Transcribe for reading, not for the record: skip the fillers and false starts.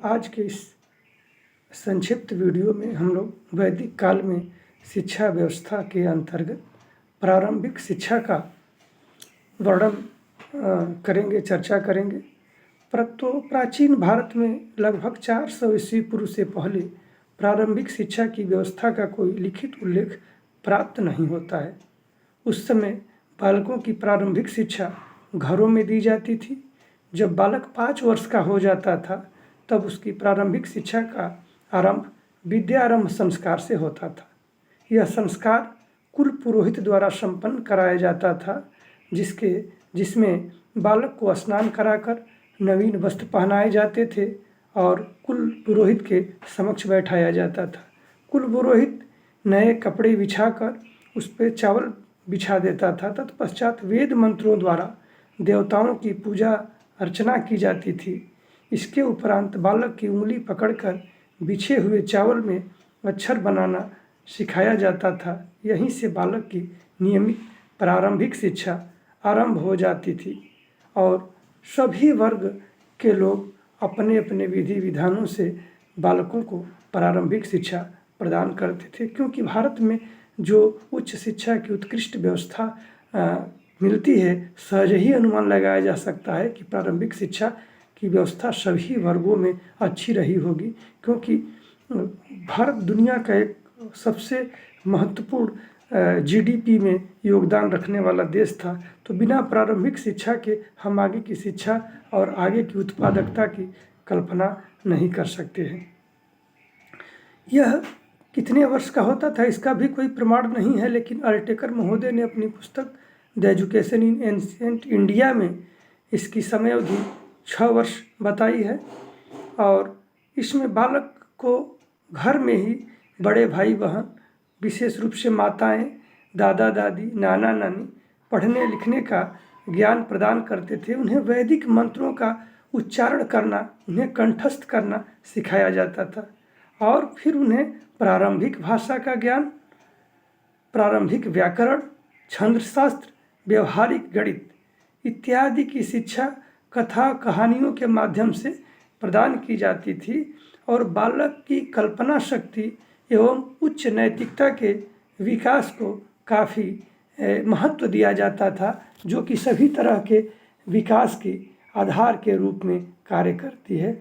आज के इस संक्षिप्त वीडियो में हम लोग वैदिक काल में शिक्षा व्यवस्था के अंतर्गत प्रारंभिक शिक्षा का वर्णन करेंगे, चर्चा करेंगे। प्राचीन भारत में लगभग 400 ईस्वी पूर्व से पहले प्रारंभिक शिक्षा की व्यवस्था का कोई लिखित उल्लेख प्राप्त नहीं होता है। उस समय बालकों की प्रारंभिक शिक्षा घरों में दी जाती थी। जब बालक 5 वर्ष का हो जाता था तब उसकी प्रारंभिक शिक्षा का आरंभ विद्यारंभ संस्कार से होता था। यह संस्कार कुल पुरोहित द्वारा संपन्न कराया जाता था, जिसमें बालक को स्नान कराकर नवीन वस्त्र पहनाए जाते थे और कुल पुरोहित के समक्ष बैठाया जाता था। कुल पुरोहित नए कपड़े बिछाकर उस पर चावल बिछा देता था। तत्पश्चात वेद मंत्रों द्वारा देवताओं की पूजा अर्चना की जाती थी। इसके उपरांत बालक की उंगली पकड़कर बिछे हुए चावल में अक्षर बनाना सिखाया जाता था। यहीं से बालक की नियमित प्रारंभिक शिक्षा आरंभ हो जाती थी और सभी वर्ग के लोग अपने अपने विधि विधानों से बालकों को प्रारंभिक शिक्षा प्रदान करते थे। क्योंकि भारत में जो उच्च शिक्षा की उत्कृष्ट व्यवस्था मिलती है, सहज ही अनुमान लगाया जा सकता है कि प्रारंभिक शिक्षा की व्यवस्था सभी वर्गों में अच्छी रही होगी। क्योंकि भारत दुनिया का एक सबसे महत्वपूर्ण जीडीपी में योगदान रखने वाला देश था, तो बिना प्रारंभिक शिक्षा के हम आगे की शिक्षा और आगे की उत्पादकता की कल्पना नहीं कर सकते हैं। यह कितने वर्ष का होता था इसका भी कोई प्रमाण नहीं है, लेकिन अल्टेकर महोदय ने अपनी पुस्तक the education in ancient India में इसकी समय अवधि 6 वर्ष बताई है। और इसमें बालक को घर में ही बड़े भाई बहन, विशेष रूप से माताएं, दादा दादी, नाना नानी पढ़ने लिखने का ज्ञान प्रदान करते थे। उन्हें वैदिक मंत्रों का उच्चारण करना, उन्हें कंठस्थ करना सिखाया जाता था और फिर उन्हें प्रारंभिक भाषा का ज्ञान, प्रारंभिक व्याकरण, छंदशास्त्र, व्यवहारिक गणित इत्यादि की शिक्षा कथा कहानियों के माध्यम से प्रदान की जाती थी और बालक की कल्पना शक्ति एवं उच्च नैतिकता के विकास को काफ़ी महत्व दिया जाता था, जो कि सभी तरह के विकास के आधार के रूप में कार्य करती है।